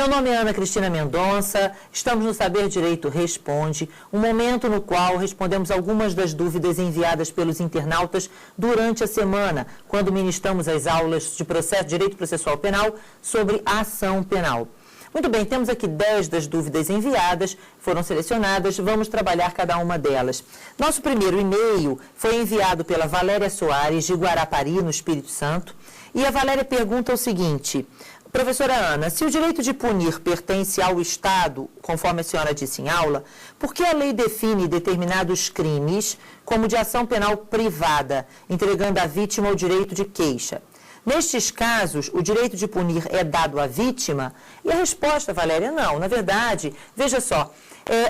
Meu nome é Ana Cristina Mendonça, estamos no Saber Direito Responde, um momento no qual respondemos algumas das dúvidas enviadas pelos internautas durante a semana, quando ministramos as aulas de Direito Processual Penal sobre a ação penal. Muito bem, temos aqui 10 das dúvidas enviadas, foram selecionadas, vamos trabalhar cada uma delas. Nosso primeiro e-mail foi enviado pela Valéria Soares, de Guarapari, no Espírito Santo, e a Valéria pergunta o seguinte: professora Ana, se o direito de punir pertence ao Estado, conforme a senhora disse em aula, por que a lei define determinados crimes como de ação penal privada, entregando à vítima o direito de queixa? Nestes casos, o direito de punir é dado à vítima? E a resposta, Valéria, não. Na verdade, veja só,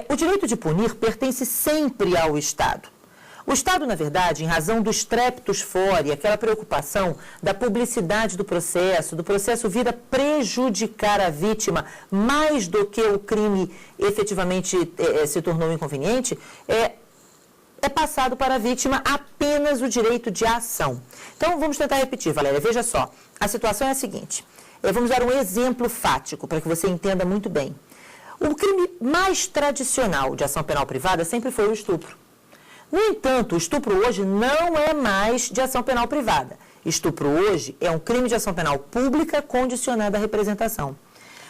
o direito de punir pertence sempre ao Estado. O Estado, na verdade, em razão do streptus fori, aquela preocupação da publicidade do processo vir a prejudicar a vítima mais do que o crime efetivamente se tornou inconveniente, é passado para a vítima apenas o direito de ação. Então, vamos tentar repetir, Valéria. Veja só, a situação é a seguinte. Vamos dar um exemplo fático para que você entenda muito bem. O crime mais tradicional de ação penal privada sempre foi o estupro. No entanto, o estupro hoje não é mais de ação penal privada. Estupro hoje é um crime de ação penal pública condicionada à representação.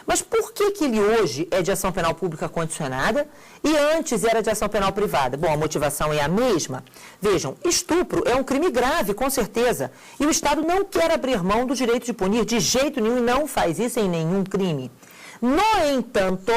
Mas por que ele hoje é de ação penal pública condicionada e antes era de ação penal privada? Bom, a motivação é a mesma. Vejam, estupro é um crime grave, com certeza, e o Estado não quer abrir mão do direito de punir de jeito nenhum e não faz isso em nenhum crime. No entanto,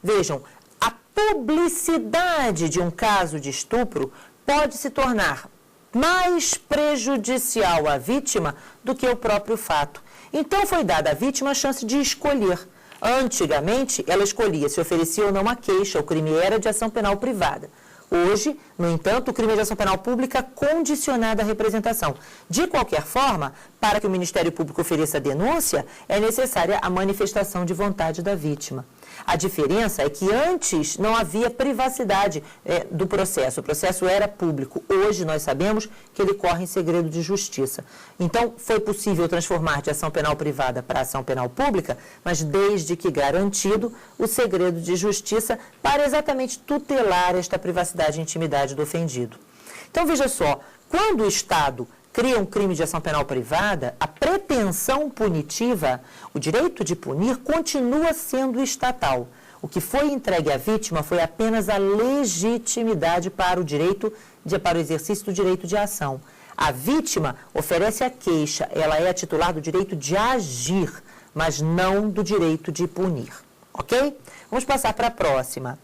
vejam, a publicidade de um caso de estupro pode se tornar mais prejudicial à vítima do que o próprio fato. Então, foi dada à vítima a chance de escolher. Antigamente, ela escolhia se oferecia ou não a queixa, o crime era de ação penal privada. Hoje, no entanto, o crime é de ação penal pública condicionada à representação. De qualquer forma, para que o Ministério Público ofereça a denúncia, é necessária a manifestação de vontade da vítima. A diferença é que antes não havia privacidade do processo, o processo era público. Hoje nós sabemos que ele corre em segredo de justiça. Então, foi possível transformar de ação penal privada para ação penal pública, mas desde que garantido o segredo de justiça para exatamente tutelar esta privacidade e intimidade do ofendido. Então, veja só, quando o Estado cria um crime de ação penal privada, a pretensão punitiva, o direito de punir, continua sendo estatal. O que foi entregue à vítima foi apenas a legitimidade para o exercício do direito de ação. A vítima oferece a queixa, ela é a titular do direito de agir, mas não do direito de punir. Ok? Vamos passar para a próxima.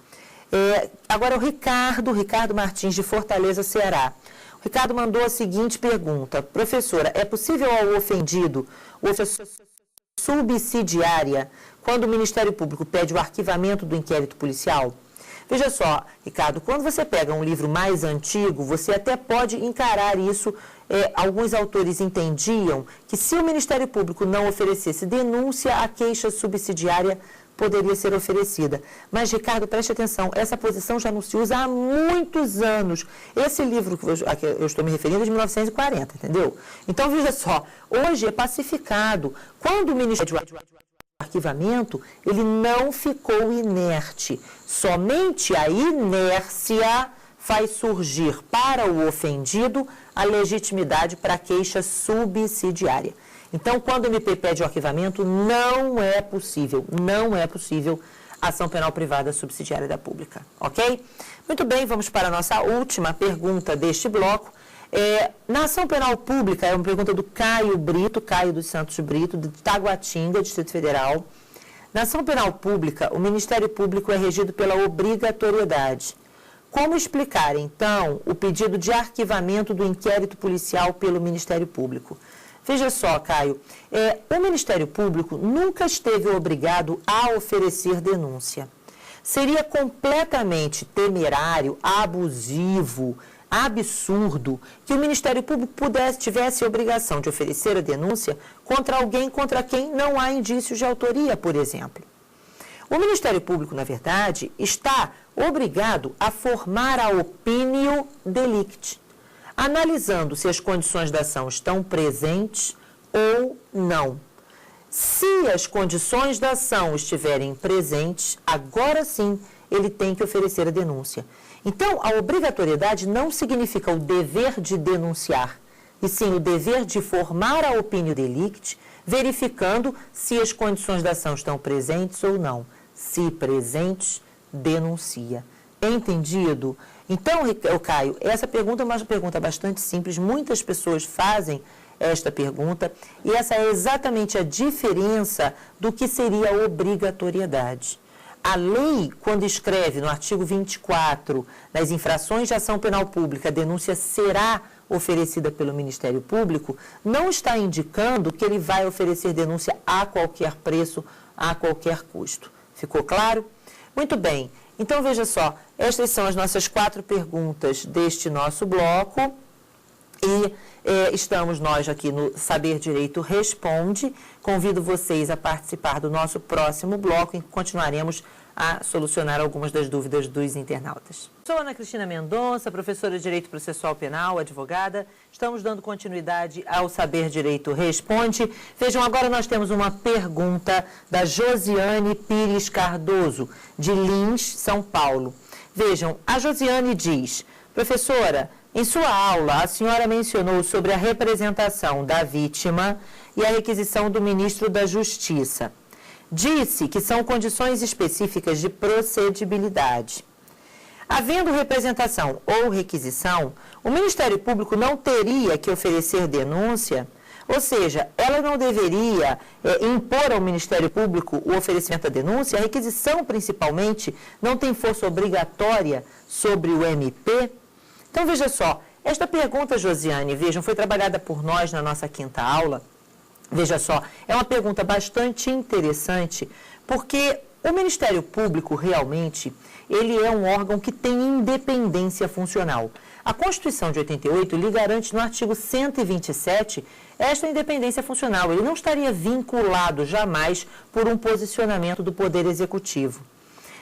Agora o Ricardo Martins, de Fortaleza, Ceará. O Ricardo mandou a seguinte pergunta: professora, é possível ao ofendido subsidiária quando o Ministério Público pede o arquivamento do inquérito policial? Veja só, Ricardo, quando você pega um livro mais antigo, você até pode encarar isso. Alguns autores entendiam que se o Ministério Público não oferecesse denúncia, a queixa subsidiária poderia ser oferecida. Mas, Ricardo, preste atenção, essa posição já não se usa há muitos anos. Esse livro a que eu estou me referindo é de 1940, entendeu? Então, veja só, hoje é pacificado. Quando o Ministério do arquivamento, ele não ficou inerte. Somente a inércia faz surgir para o ofendido a legitimidade para a queixa subsidiária. Então, quando o MP pede o arquivamento, não é possível ação penal privada subsidiária da pública, ok? Muito bem, vamos para a nossa última pergunta deste bloco. Na ação penal pública, é uma pergunta do Caio dos Santos Brito, de Taguatinga, Distrito Federal. Na ação penal pública, o Ministério Público é regido pela obrigatoriedade. Como explicar, então, o pedido de arquivamento do inquérito policial pelo Ministério Público? Veja só, Caio, o Ministério Público nunca esteve obrigado a oferecer denúncia. Seria completamente temerário, abusivo, absurdo que o Ministério Público tivesse a obrigação de oferecer a denúncia contra alguém contra quem não há indícios de autoria, por exemplo. O Ministério Público, na verdade, está obrigado a formar a opinio delicti, analisando se as condições da ação estão presentes ou não. Se as condições da ação estiverem presentes, agora sim ele tem que oferecer a denúncia. Então, a obrigatoriedade não significa o dever de denunciar, e sim o dever de formar a opinião delicti, verificando se as condições da ação estão presentes ou não. Se presentes, denuncia. Entendido? Então, Caio, essa pergunta é uma pergunta bastante simples, muitas pessoas fazem esta pergunta, e essa é exatamente a diferença do que seria a obrigatoriedade. A lei, quando escreve no artigo 24, nas infrações de ação penal pública, a denúncia será oferecida pelo Ministério Público, não está indicando que ele vai oferecer denúncia a qualquer preço, a qualquer custo. Ficou claro? Muito bem. Então, veja só, estas são as nossas 4 perguntas deste nosso bloco e estamos nós aqui no Saber Direito Responde. Convido vocês a participar do nosso próximo bloco em que continuaremos a solucionar algumas das dúvidas dos internautas. Sou Ana Cristina Mendonça, professora de Direito Processual Penal, advogada. Estamos dando continuidade ao Saber Direito Responde. Vejam, agora nós temos uma pergunta da Josiane Pires Cardoso, de Lins, São Paulo. Vejam, a Josiane diz: professora, em sua aula, a senhora mencionou sobre a representação da vítima e a requisição do ministro da Justiça. Disse que são condições específicas de procedibilidade. Havendo representação ou requisição, o Ministério Público não teria que oferecer denúncia, ou seja, ela não deveria impor ao Ministério Público o oferecimento da denúncia. A requisição, principalmente, não tem força obrigatória sobre o MP. Então, veja só, esta pergunta, Josiane, vejam, foi trabalhada por nós na nossa 5ª aula. Veja só, é uma pergunta bastante interessante, porque o Ministério Público, realmente, ele é um órgão que tem independência funcional. A Constituição de 88 lhe garante, no artigo 127, esta independência funcional. Ele não estaria vinculado jamais por um posicionamento do Poder Executivo.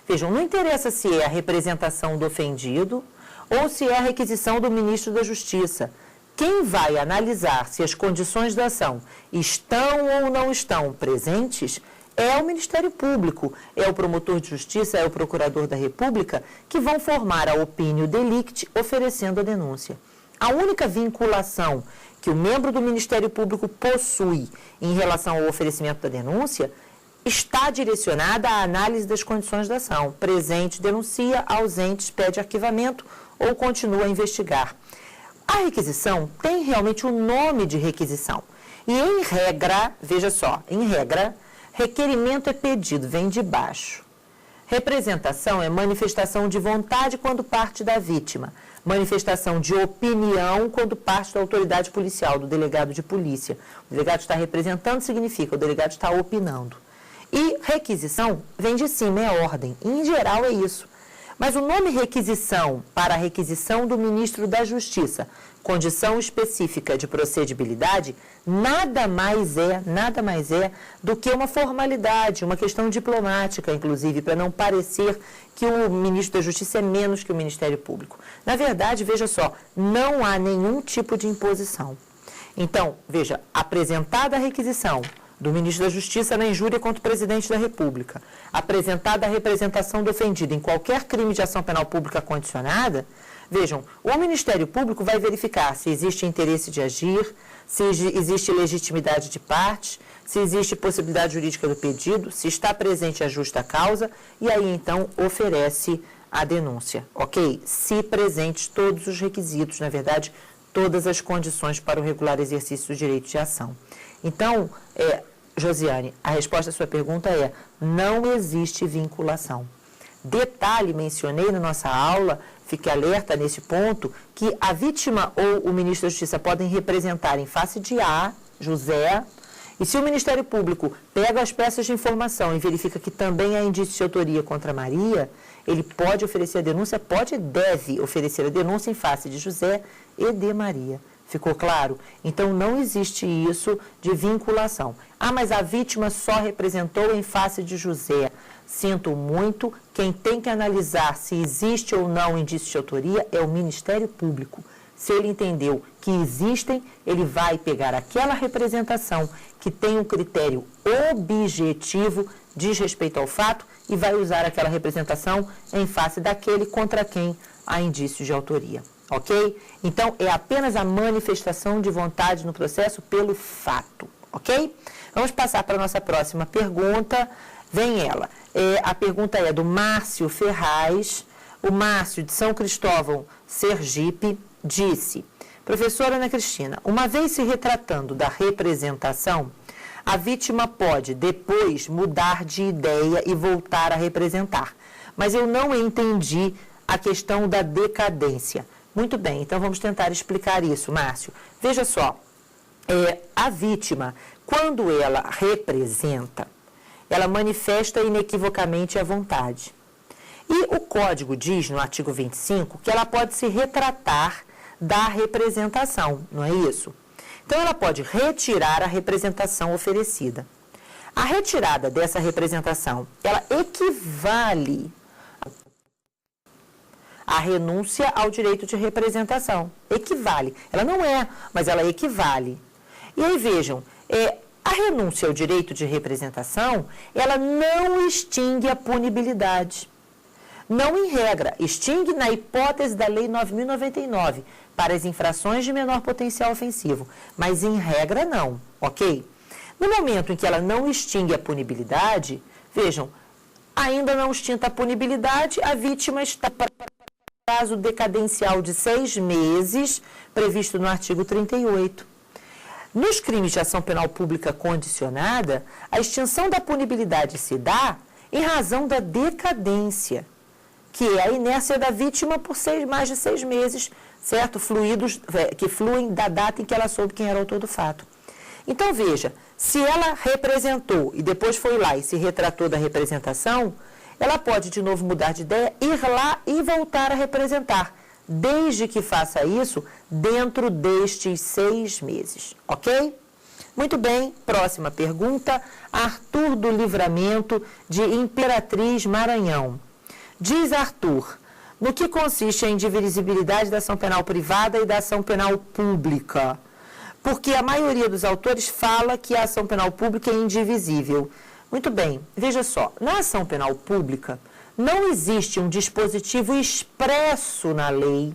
Vejam, não interessa se é a representação do ofendido ou se é a requisição do ministro da Justiça. Quem vai analisar se as condições da ação estão ou não estão presentes é o Ministério Público, é o promotor de justiça, é o procurador da República, que vão formar a opinião delicti oferecendo a denúncia. A única vinculação que o membro do Ministério Público possui em relação ao oferecimento da denúncia está direcionada à análise das condições da ação. Presente, denuncia; ausentes, pede arquivamento ou continua a investigar. A requisição tem realmente o nome de requisição. E em regra, veja só, em regra, requerimento é pedido, vem de baixo. Representação é manifestação de vontade quando parte da vítima. Manifestação de opinião quando parte da autoridade policial, do delegado de polícia. O delegado está representando significa o delegado está opinando. E requisição vem de cima, é ordem. E, em geral, é isso. Mas o nome requisição para a requisição do ministro da Justiça, condição específica de procedibilidade, nada mais é do que uma formalidade, uma questão diplomática, inclusive, para não parecer que o ministro da Justiça é menos que o Ministério Público. Na verdade, veja só, não há nenhum tipo de imposição. Então, veja, apresentada a requisição do ministro da Justiça na injúria contra o presidente da República, apresentada a representação do ofendido em qualquer crime de ação penal pública condicionada, vejam, o Ministério Público vai verificar se existe interesse de agir, se existe legitimidade de parte, se existe possibilidade jurídica do pedido, se está presente a justa causa, e aí então oferece a denúncia, ok? Se presentes todos os requisitos, na verdade, todas as condições para o regular exercício do direito de ação. Então, Josiane, a resposta à sua pergunta é: não existe vinculação. Detalhe, mencionei na nossa aula, fique alerta nesse ponto, que a vítima ou o ministro da Justiça podem representar em face de A, José, e se o Ministério Público pega as peças de informação e verifica que também há indício de autoria contra Maria, ele pode oferecer a denúncia, pode e deve oferecer a denúncia em face de José e de Maria. Ficou claro? Então, não existe isso de vinculação. Ah, mas a vítima só representou em face de José. Sinto muito, quem tem que analisar se existe ou não indício de autoria é o Ministério Público. Se ele entendeu que existem, ele vai pegar aquela representação que tem um critério objetivo, diz respeito ao fato, e vai usar aquela representação em face daquele contra quem há indícios de autoria. Ok? Então, é apenas a manifestação de vontade no processo pelo fato. Ok? Vamos passar para a nossa próxima pergunta. Vem ela. A pergunta é do Márcio Ferraz. O Márcio, de São Cristóvão, Sergipe, disse: professora Ana Cristina, uma vez se retratando da representação, a vítima pode, depois, mudar de ideia e voltar a representar. Mas eu não entendi a questão da decadência. Muito bem, então vamos tentar explicar isso, Márcio. Veja só, a vítima, quando ela representa, ela manifesta inequivocamente a vontade. E o Código diz, no artigo 25, que ela pode se retratar da representação, não é isso? Então, ela pode retirar a representação oferecida. A retirada dessa representação, ela equivale à renúncia ao direito de representação. Equivale. Ela não é, mas ela equivale. E aí, vejam, a renúncia ao direito de representação, ela não extingue a punibilidade. Não em regra, extingue na hipótese da Lei 9.099, para as infrações de menor potencial ofensivo, mas em regra não, ok? No momento em que ela não extingue a punibilidade, vejam, ainda não extinta a punibilidade, a vítima está para prazo decadencial de 6 meses, previsto no artigo 38. Nos crimes de ação penal pública condicionada, a extinção da punibilidade se dá em razão da decadência, que é a inércia da vítima por mais de 6 meses, certo? Fluidos que fluem da data em que ela soube quem era o autor do fato. Então, veja, se ela representou e depois foi lá e se retratou da representação, ela pode de novo mudar de ideia, ir lá e voltar a representar, desde que faça isso dentro destes 6 meses, ok? Muito bem, próxima pergunta, Arthur do Livramento, de Imperatriz, Maranhão. Diz Arthur, no que consiste a indivisibilidade da ação penal privada e da ação penal pública? Porque a maioria dos autores fala que a ação penal pública é indivisível. Muito bem, veja só, na ação penal pública não existe um dispositivo expresso na lei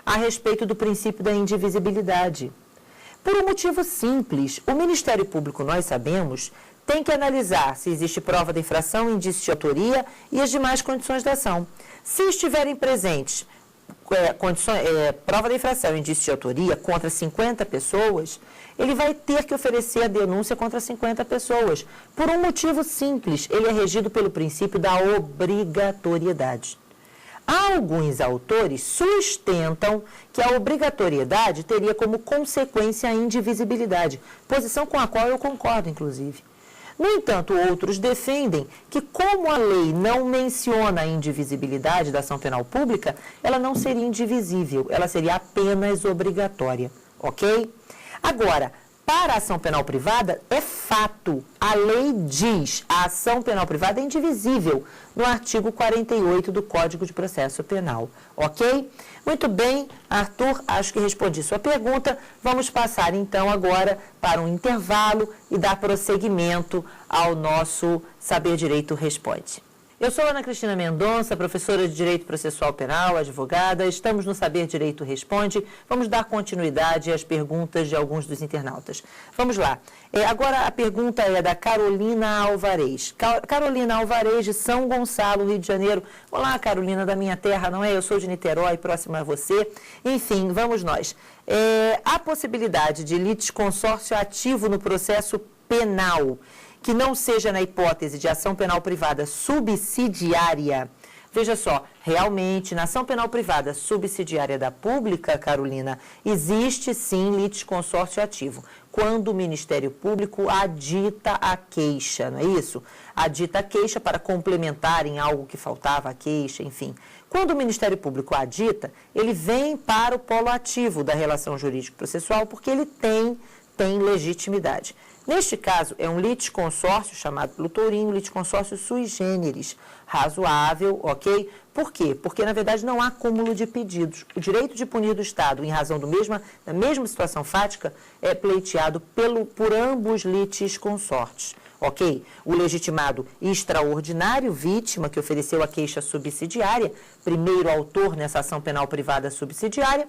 a respeito do princípio da indivisibilidade. Por um motivo simples, o Ministério Público, nós sabemos, tem que analisar se existe prova da infração, indício de autoria e as demais condições da ação. Se estiverem presentes prova da infração, indício de autoria contra 50 pessoas, ele vai ter que oferecer a denúncia contra 50 pessoas. Por um motivo simples, ele é regido pelo princípio da obrigatoriedade. Alguns autores sustentam que a obrigatoriedade teria como consequência a indivisibilidade, posição com a qual eu concordo, inclusive. No entanto, outros defendem que, como a lei não menciona a indivisibilidade da ação penal pública, ela não seria indivisível, ela seria apenas obrigatória, ok? Agora, para a ação penal privada, é fato. A lei diz a ação penal privada é indivisível no artigo 48 do Código de Processo Penal, ok? Muito bem, Arthur, acho que respondi sua pergunta. Vamos passar, então, agora para um intervalo e dar prosseguimento ao nosso Saber Direito Responde. Eu sou Ana Cristina Mendonça, professora de Direito Processual Penal, advogada. Estamos no Saber Direito Responde. Vamos dar continuidade às perguntas de alguns dos internautas. Vamos lá. Agora a pergunta é da Carolina Alvarez. Carolina Alvarez, de São Gonçalo, Rio de Janeiro. Olá, Carolina, da minha terra, não é? Eu sou de Niterói, próxima a você. Enfim, vamos nós. Há possibilidade de litisconsórcio ativo no processo penal, que não seja na hipótese de ação penal privada subsidiária. Veja só, realmente, na ação penal privada subsidiária da pública, Carolina, existe sim litisconsórcio ativo, quando o Ministério Público adita a queixa, não é isso? Adita a queixa para complementar em algo que faltava à queixa, enfim. Quando o Ministério Público adita, ele vem para o polo ativo da relação jurídico-processual, porque ele tem legitimidade. Neste caso, é um litisconsórcio chamado pelo Tourinho, litisconsórcio sui generis, razoável, ok? Por quê? Porque, na verdade, não há cúmulo de pedidos. O direito de punir do Estado, em razão da mesma situação fática, é pleiteado por ambos litisconsortes, ok? O legitimado extraordinário, vítima que ofereceu a queixa subsidiária, primeiro autor nessa ação penal privada subsidiária,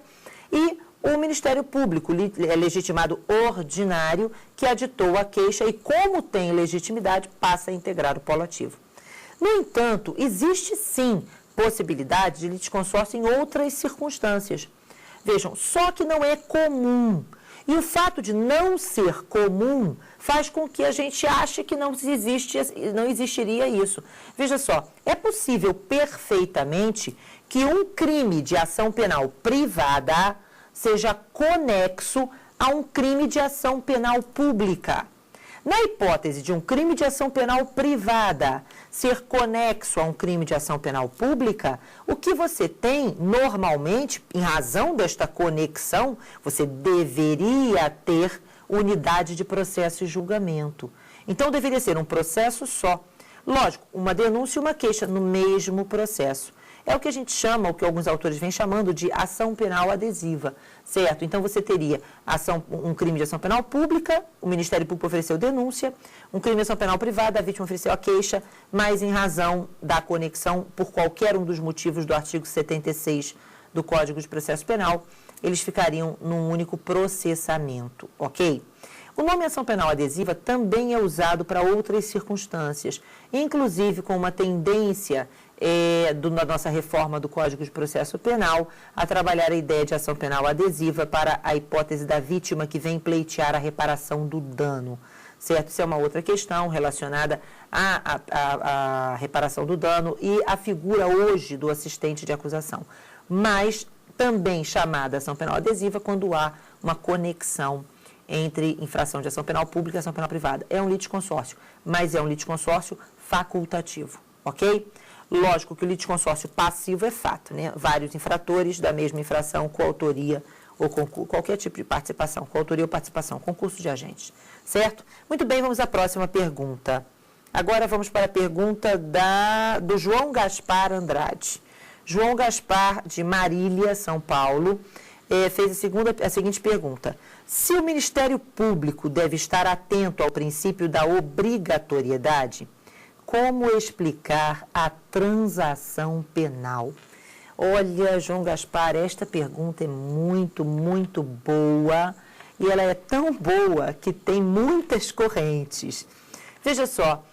e o Ministério Público, legitimado ordinário, que aditou a queixa e, como tem legitimidade, passa a integrar o polo ativo. No entanto, existe sim possibilidade de litisconsórcio em outras circunstâncias. Vejam, só que não é comum. E o fato de não ser comum faz com que a gente ache que não existiria isso. Veja só, é possível perfeitamente que um crime de ação penal privada seja conexo a um crime de ação penal pública. Na hipótese de um crime de ação penal privada ser conexo a um crime de ação penal pública, o que você tem, normalmente, em razão desta conexão, você deveria ter unidade de processo e julgamento. Então, deveria ser um processo só. Lógico, uma denúncia e uma queixa no mesmo processo. É o que a gente chama, o que alguns autores vêm chamando de ação penal adesiva, certo? Então, você teria um crime de ação penal pública, o Ministério Público ofereceu denúncia, um crime de ação penal privada, a vítima ofereceu a queixa, mas em razão da conexão, por qualquer um dos motivos do artigo 76 do Código de Processo Penal, eles ficariam num único processamento, ok? O nome ação penal adesiva também é usado para outras circunstâncias, inclusive com uma tendência da nossa reforma do Código de Processo Penal a trabalhar a ideia de ação penal adesiva para a hipótese da vítima que vem pleitear a reparação do dano, certo? Isso é uma outra questão relacionada à reparação do dano e à figura hoje do assistente de acusação, mas também chamada ação penal adesiva quando há uma conexão entre infração de ação penal pública e ação penal privada. É um litisconsórcio, mas é um litisconsórcio facultativo, ok? Lógico que o litisconsórcio passivo é fato, né? Vários infratores da mesma infração, coautoria ou qualquer tipo de participação, coautoria ou participação, concurso de agentes, certo? Muito bem, vamos à próxima pergunta. Agora vamos para a pergunta do João Gaspar Andrade. João Gaspar, de Marília, São Paulo, fez a seguinte pergunta. Se o Ministério Público deve estar atento ao princípio da obrigatoriedade, como explicar a transação penal? Olha, João Gaspar, esta pergunta é muito, muito boa e ela é tão boa que tem muitas correntes. Veja só,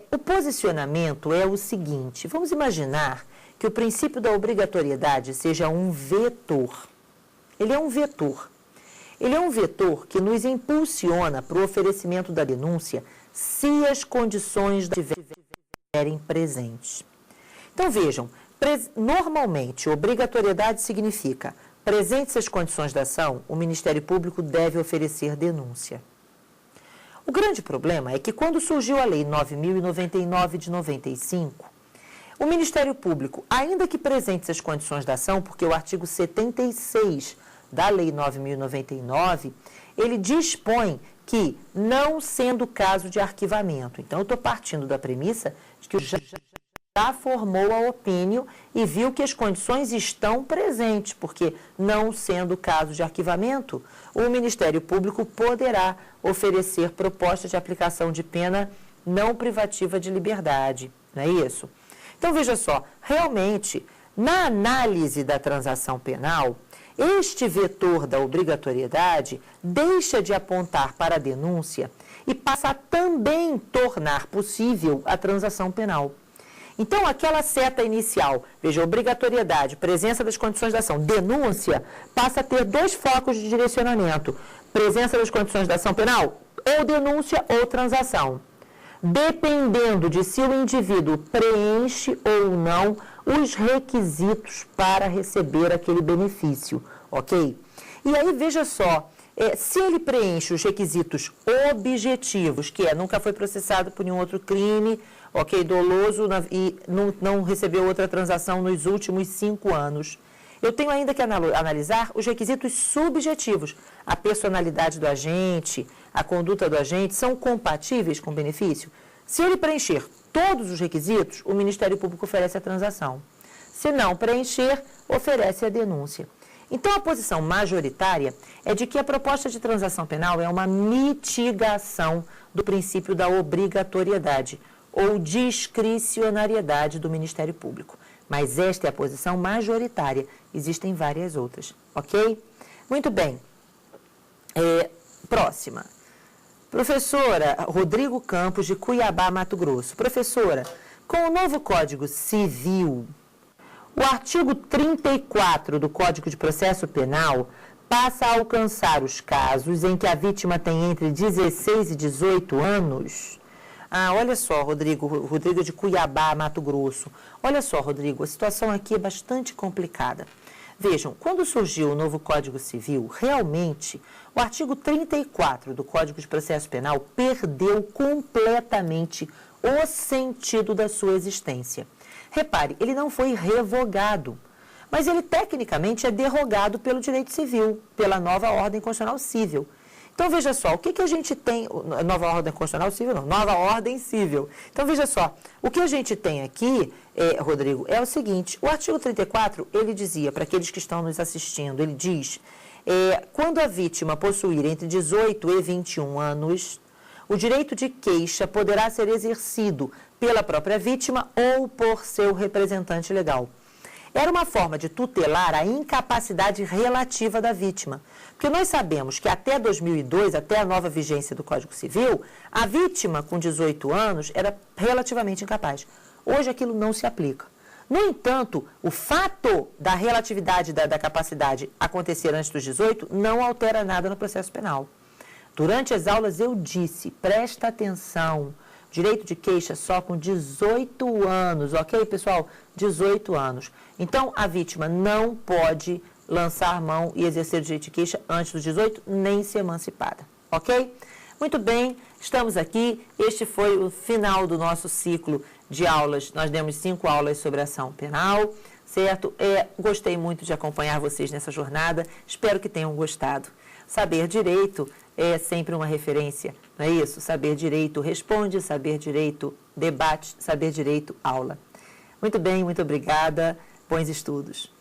o posicionamento é o seguinte, vamos imaginar que o princípio da obrigatoriedade seja um vetor. Ele é um vetor. Ele é um vetor que nos impulsiona para o oferecimento da denúncia se as condições estiverem presentes. Então, vejam, normalmente, obrigatoriedade significa, presentes as condições da ação, o Ministério Público deve oferecer denúncia. O grande problema é que quando surgiu a Lei 9.099 de 95, o Ministério Público, ainda que presentes as condições da ação, porque o artigo 76 da Lei 9.099, ele dispõe que, não sendo caso de arquivamento, então eu estou partindo da premissa de que o já formou a opinião e viu que as condições estão presentes, porque, não sendo caso de arquivamento, o Ministério Público poderá oferecer proposta de aplicação de pena não privativa de liberdade, não é isso? Então, veja só, realmente, na análise da transação penal, este vetor da obrigatoriedade deixa de apontar para a denúncia e passa a também tornar possível a transação penal. Então, aquela seta inicial, veja, obrigatoriedade, presença das condições da ação, denúncia, passa a ter dois focos de direcionamento. Presença das condições da ação penal, ou denúncia ou transação. Dependendo de se o indivíduo preenche ou não os requisitos para receber aquele benefício, ok? E aí, veja só, se ele preenche os requisitos objetivos, que nunca foi processado por nenhum outro crime, ok, doloso e não recebeu outra transação nos últimos 5 anos, eu tenho ainda que analisar os requisitos subjetivos, a personalidade do agente, a conduta do agente são compatíveis com o benefício? Se ele preencher todos os requisitos, o Ministério Público oferece a transação. Se não preencher, oferece a denúncia. Então, a posição majoritária é de que a proposta de transação penal é uma mitigação do princípio da obrigatoriedade ou discricionariedade do Ministério Público. Mas esta é a posição majoritária. Existem várias outras, ok? Muito bem. Próxima. Professora Rodrigo Campos, de Cuiabá, Mato Grosso. Professora, com o novo Código Civil, o artigo 34 do Código de Processo Penal passa a alcançar os casos em que a vítima tem entre 16 e 18 anos. Olha só, Rodrigo de Cuiabá, Mato Grosso. Olha só, Rodrigo, a situação aqui é bastante complicada. Vejam, quando surgiu o novo Código Civil, realmente, o artigo 34 do Código de Processo Penal perdeu completamente o sentido da sua existência. Repare, ele não foi revogado, mas ele tecnicamente é derrogado pelo direito civil, pela nova ordem constitucional civil. Então, veja só, o que a gente tem... Nova ordem constitucional civil, não, nova ordem civil. Então, veja só, o que a gente tem aqui, Rodrigo, é o seguinte, o artigo 34, ele dizia, para aqueles que estão nos assistindo, ele diz, quando a vítima possuir entre 18 e 21 anos, o direito de queixa poderá ser exercido pela própria vítima ou por seu representante legal. Era uma forma de tutelar a incapacidade relativa da vítima. Porque nós sabemos que até 2002, até a nova vigência do Código Civil, a vítima com 18 anos era relativamente incapaz. Hoje aquilo não se aplica. No entanto, o fato da relatividade da capacidade acontecer antes dos 18 não altera nada no processo penal. Durante as aulas eu disse, presta atenção, direito de queixa só com 18 anos, ok, pessoal? 18 anos. Então, a vítima não pode lançar mão e exercer o direito de queixa antes dos 18, nem ser emancipada, ok? Muito bem, estamos aqui. Este foi o final do nosso ciclo de aulas. Nós demos 5 aulas sobre ação penal, certo? Gostei muito de acompanhar vocês nessa jornada. Espero que tenham gostado. Saber direito é sempre uma referência, não é isso? Saber direito responde, saber direito debate, saber direito aula. Muito bem, muito obrigada. Bons estudos.